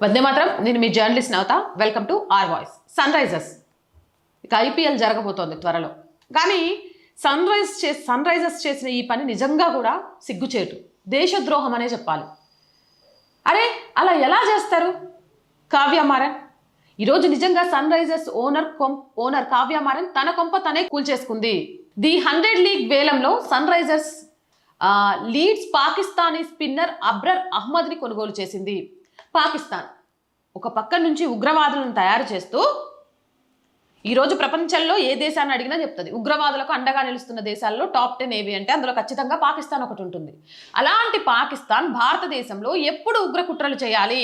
వందే మాత్రం. నేను మీ journalist Navata. Welcome to R voice. Sunrisers ఇక ఐపీఎల్ జరగబోతోంది త్వరలో. కానీ సన్ రైజర్స్ చేసిన ఈ పని నిజంగా కూడా సిగ్గుచేటు, దేశద్రోహం అనే చెప్పాలి. అరే అలా ఎలా చేస్తారు? కావ్య మారన్ ఈరోజు నిజంగా Sunrisers owner Kavya Maran తన కొంప తనే కూల్చేసుకుంది. ది 100 లీగ్ వేలంలో Sunrisers Leeds Pakistani spinner Abrar అహ్మద్ని కొనుగోలు చేసింది. పాకిస్తాన్ ఒక పక్క నుంచి ఉగ్రవాదులను తయారు చేస్తూ ఈరోజు ప్రపంచంలో ఏ దేశాన్ని అడిగినా చెప్తుంది ఉగ్రవాదులకు అండగా నిలుస్తున్న దేశాల్లో టాప్ 10 ఏవి అంటే అందులో ఖచ్చితంగా పాకిస్తాన్ ఒకటి ఉంటుంది. అలాంటి పాకిస్తాన్ భారతదేశంలో ఎప్పుడు ఉగ్ర కుట్రలు చేయాలి,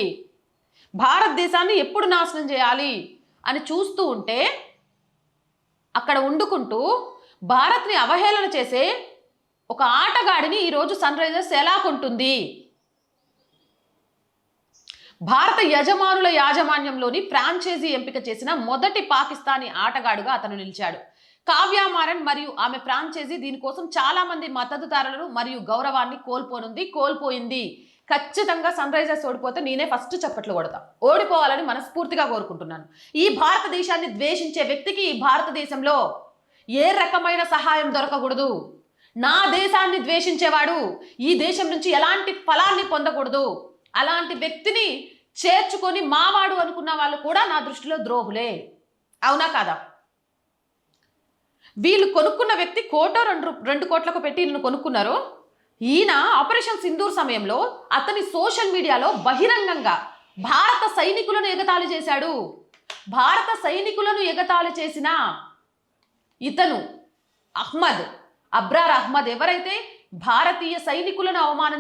భారతదేశాన్ని ఎప్పుడు నాశనం చేయాలి అని చూస్తూ ఉంటే అక్కడ వండుకుంటూ భారత్ని అవహేళన చేసే ఒక ఆటగాడిని ఈరోజు సన్ రైజర్స్ ఎలా కొంటుంది? భారత యజమానుల యాజమాన్యంలోని ఫ్రాంచైజీ ఎంపిక చేసిన మొదటి పాకిస్తానీ ఆటగాడుగా అతను నిలిచాడు. కావ్య మారన్ మరియు ఆమె ఫ్రాంచైజీ దీనికోసం చాలా మంది మద్దతుదారులను మరియు గౌరవాన్ని కోల్పోయింది. ఖచ్చితంగా సన్ రైజర్స్ ఓడిపోతే నేనే ఫస్ట్ చప్పట్లు కొడతా. ఓడిపోవాలని మనస్ఫూర్తిగా కోరుకుంటున్నాను. ఈ భారతదేశాన్ని ద్వేషించే వ్యక్తికి ఈ భారతదేశంలో ఏ రకమైన సహాయం దొరకకూడదు. నా దేశాన్ని ద్వేషించేవాడు ఈ దేశం నుంచి ఎలాంటి ఫలాన్ని పొందకూడదు. అలాంటి వ్యక్తిని చేర్చుకొని మావాడు అనుకున్న వాళ్ళు కూడా నా దృష్టిలో ద్రోహులే. అవునా కాదా? వీళ్ళు కొనుక్కున్న వ్యక్తి కోటో 2 కోట్లకు పెట్టి ఈయన కొనుక్కున్నారు. ఈయన ఆపరేషన్ సింధూర్ సమయంలో అతని సోషల్ మీడియాలో బహిరంగంగా భారత సైనికులను ఎగతాళి చేశాడు. భారత సైనికులను ఎగతాళి చేసిన ఇతను అబ్రార్ అహ్మద్ ఎవరైతే భారతీయ సైనికులను అవమానం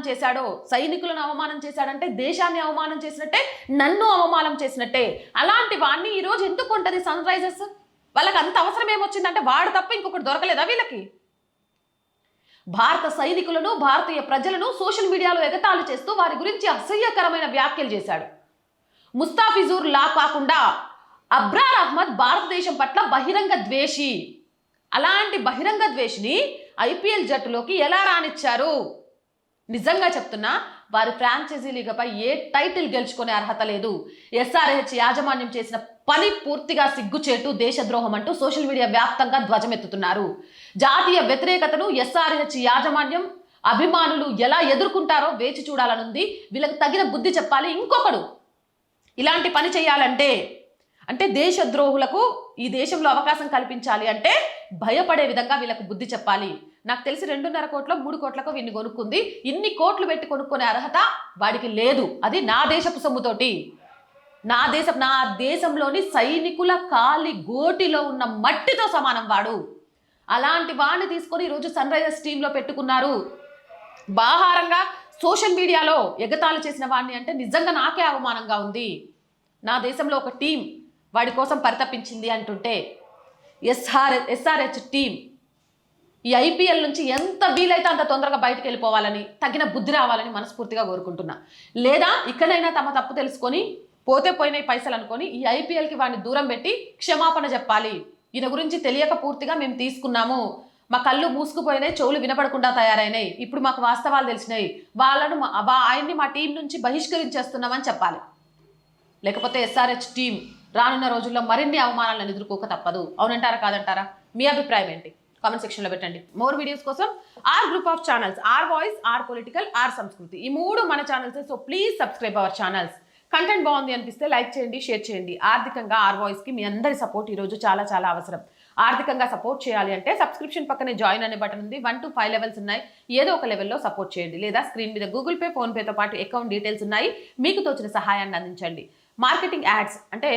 చేశాడంటే దేశాన్ని అవమానం చేసినట్టే, నన్ను అవమానం చేసినట్టే. అలాంటి వాడిని ఈరోజు ఎందుకు ఉంటుంది సన్ రైజర్స్? వాళ్ళకి అంత అవసరం ఏమొచ్చిందంటే వాడు తప్ప ఇంకొకటి దొరకలేదా వీళ్ళకి? భారత సైనికులను, భారతీయ ప్రజలను సోషల్ మీడియాలో ఎగతాళి చేస్తూ వారి గురించి అసహ్యకరమైన వ్యాఖ్యలు చేశాడు. ముస్తాఫిజుర్ లా కాకుండా అబ్రార్ అహ్మద్ భారతదేశం పట్ల బహిరంగ ద్వేషి. అలాంటి బహిరంగ ద్వేషిని ఐపీఎల్ జట్టులోకి ఎలా రానిచ్చారు? నిజంగా చెప్తున్నా, వారి ఫ్రాంచైజీ లీగపై ఏ టైటిల్ గెలుచుకునే అర్హత లేదు. ఎస్ఆర్హెచ్ యాజమాన్యం చేసిన పని పూర్తిగా సిగ్గుచేటు, దేశద్రోహం అంటూ సోషల్ మీడియా వ్యాప్తంగా ధ్వజమెత్తుతున్నారు. జాతీయ వ్యతిరేకతను ఎస్ఆర్హెచ్ యాజమాన్యం, అభిమానులు ఎలా ఎదుర్కొంటారో వేచి చూడాలనుంది. వీళ్ళకి తగిన బుద్ధి చెప్పాలి. ఇంకొకడు ఇలాంటి పని చేయాలంటే దేశద్రోహులకు ఈ దేశంలో అవకాశం కల్పించాలి అంటే భయపడే విధంగా వీళ్ళకు బుద్ధి చెప్పాలి. నాకు తెలిసి 2.5 కోట్ల 3 కోట్లకు వీడిని కొనుక్కుంది. ఇన్ని కోట్లు పెట్టి కొనుక్కునే అర్హత వాడికి లేదు. అది నా దేశపు సొమ్ముతోటి, నా దేశంలోని సైనికుల కాలి గోటిలో ఉన్న మట్టితో సమానం వాడు. అలాంటి వాడిని తీసుకొని ఈరోజు సన్ రైజర్స్ టీంలో పెట్టుకున్నారు. బాహారంగా సోషల్ మీడియాలో ఎగతాళి చేసిన వాడిని అంటే నిజంగా నాకే అవమానంగా ఉంది. నా దేశంలో ఒక టీం వాడి కోసం పరితపించింది అంటుంటే ఎస్ఆర్హెచ్ టీం ఈ ఐపీఎల్ నుంచి ఎంత వీలైతే అంత తొందరగా బయటకు వెళ్ళిపోవాలని, తగిన బుద్ధి రావాలని మనస్ఫూర్తిగా కోరుకుంటున్నా. లేదా ఇక్కడైనా తమ తప్పు తెలుసుకొని పోతే పోయినాయి పైసలు అనుకొని ఈ ఐపీఎల్కి వాడిని దూరం పెట్టి క్షమాపణ చెప్పాలి. ఈయన గురించి తెలియక పూర్తిగా మేము తీసుకున్నాము, మా కళ్ళు మూసుకుపోయినాయి, చెవులు వినపడకుండా తయారైనాయి, ఇప్పుడు మాకు వాస్తవాలు తెలిసినాయి, ఆయన్ని మా టీం నుంచి బహిష్కరించేస్తున్నామని చెప్పాలి. లేకపోతే ఎస్ఆర్హెచ్ టీం రానున్న రోజుల్లో మరిన్ని అవమానాలను ఎదుర్కోక తప్పదు. అవునంటారా కాదంటారా? మీ అభిప్రాయం ఏంటి? కామెంట్ సెక్షన్లో పెట్టండి. మోర్ వీడియోస్ కోసం or group of channels, or voice, or political, or Sanskriti, ఈ 3 మన ఛానల్స్. So please subscribe our channels. Content బాగుంది అనిపిస్తే లైక్ చేయండి, షేర్ చేయండి. ఆర్థికంగా ఆర్ వాయిస్కి మీ అందరి సపోర్ట్ ఈరోజు చాలా చాలా అవసరం. ఆర్థికంగా సపోర్ట్ చేయాలి అంటే సబ్స్క్రిప్షన్ పక్కనే జాయిన్ అనే బటన్ ఉంది. 1 to 5 లెవెల్స్ ఉన్నాయి. ఏదో ఒక లెవెల్లో సపోర్ట్ చేయండి. లేదా స్క్రీన్ మీద గూగుల్ పే, ఫోన్పేతో పాటు అకౌంట్ డీటెయిల్స్ ఉన్నాయి. మీకు తోచిన సహాయాన్ని అందించండి. మార్కెటింగ్ యాడ్స్ అంటే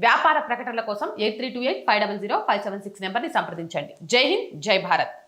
వ్యాపార ప్రకటనల కోసం 8328 500 576 నెంబర్ని సంప్రదించండి. జై హింద్, జై భారత్.